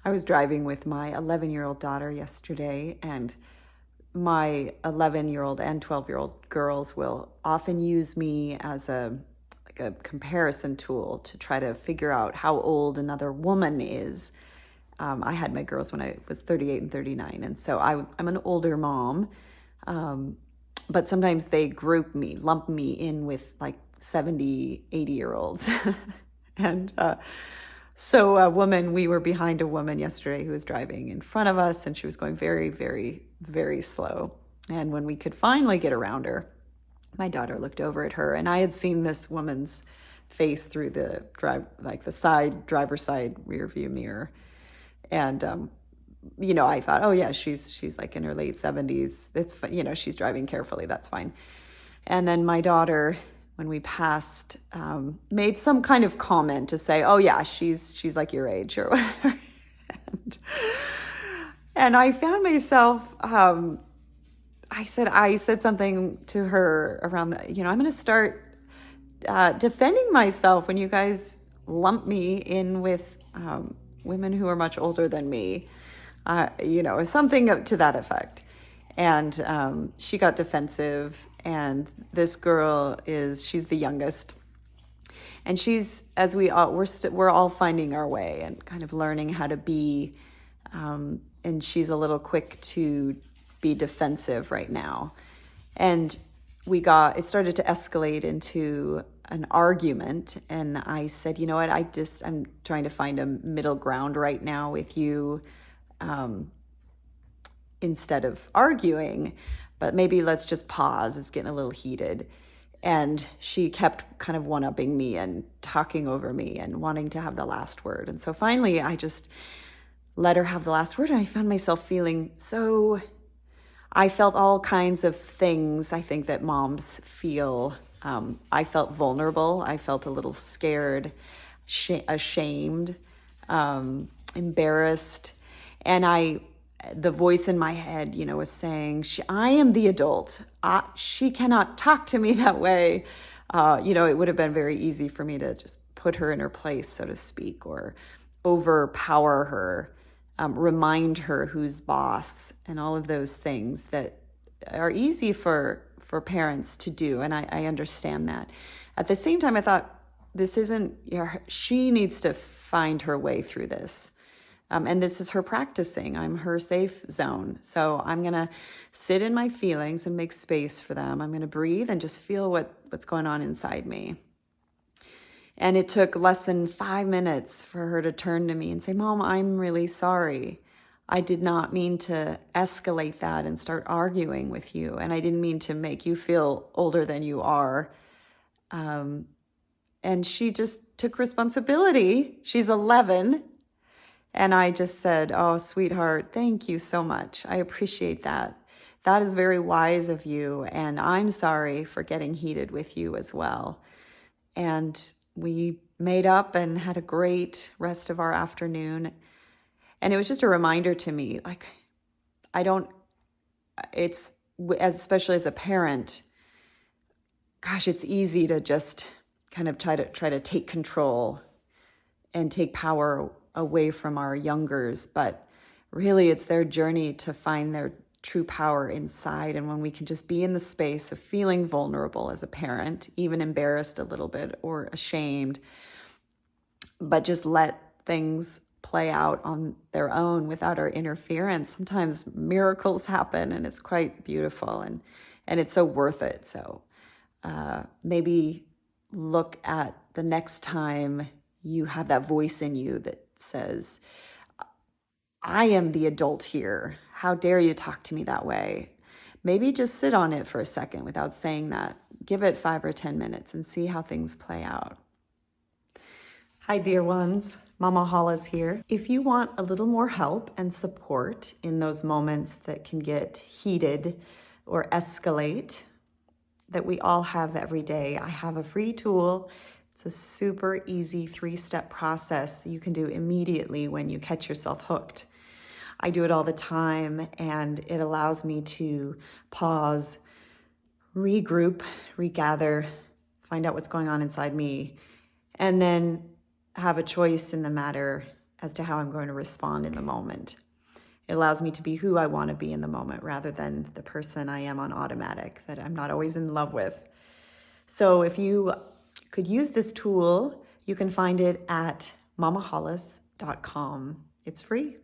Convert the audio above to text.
I was driving with my 11-year-old daughter yesterday, and my 11-year-old and 12-year-old girls will often use me as a comparison tool to try to figure out how old another woman is. I had my girls when I was 38 and 39, and so I'm an older mom. But sometimes they lump me in with like 70, 80-year-olds. And so we were behind a woman yesterday who was driving in front of us, and she was going very, very, very slow. And when we could finally get around her, my daughter looked over at her, and I had seen this woman's face through the driver's side rear view mirror. And I thought, oh yeah, she's like in her late 70s. It's she's driving carefully. That's fine. And then my daughter, when we passed, made some kind of comment to say, oh yeah, she's like your age or whatever. and I found myself, I said something to her around I'm going to start defending myself when you guys lump me in with women who are much older than me, something to that effect. And she got defensive, and this girl she's the youngest, and we're all finding our way and kind of learning how to be, and she's a little quick to be defensive right now. And it started to escalate into an argument, and I said, you know what, I'm trying to find a middle ground right now with you, instead of arguing, but maybe let's just pause. It's getting a little heated. And she kept kind of one-upping me and talking over me and wanting to have the last word. And so finally I just let her have the last word, and I found myself I felt all kinds of things I think that moms feel. I felt vulnerable. I felt a little scared, ashamed, embarrassed. And the voice in my head, was saying, I am the adult. She cannot talk to me that way. It would have been very easy for me to just put her in her place, so to speak, or overpower her, remind her who's boss, and all of those things that are easy for parents to do. And I understand that. At the same time, I thought, she needs to find her way through this. And this is her practicing. I'm her safe zone. So I'm going to sit in my feelings and make space for them. I'm going to breathe and just feel what's going on inside me. And it took less than 5 minutes for her to turn to me and say, Mom, I'm really sorry. I did not mean to escalate that and start arguing with you. And I didn't mean to make you feel older than you are. And she just took responsibility. She's 11. And I just said, oh, sweetheart, thank you so much. I appreciate that. That is very wise of you. And I'm sorry for getting heated with you as well. And we made up and had a great rest of our afternoon. And it was just a reminder to me, especially as a parent, gosh, it's easy to just kind of try to take control and take power away from our youngers, but really it's their journey to find their true power inside. And when we can just be in the space of feeling vulnerable as a parent, even embarrassed a little bit or ashamed, but just let things play out on their own without our interference, sometimes miracles happen, and it's quite beautiful, and it's so worth it. So maybe look at the next time you have that voice in you that says, I am the adult here. How dare you talk to me that way? Maybe just sit on it for a second without saying that. Give it 5 or 10 minutes and see how things play out. Hi, dear ones. Mama Hollis here. If you want a little more help and support in those moments that can get heated or escalate that we all have every day, I have a free tool. It's a super easy 3-step process you can do immediately when you catch yourself hooked. I do it all the time, and it allows me to pause, regroup, regather, find out what's going on inside me, and then have a choice in the matter as to how I'm going to respond in the moment. It allows me to be who I want to be in the moment rather than the person I am on automatic that I'm not always in love with. So if you could use this tool, you can find it at mamahollis.com. It's free.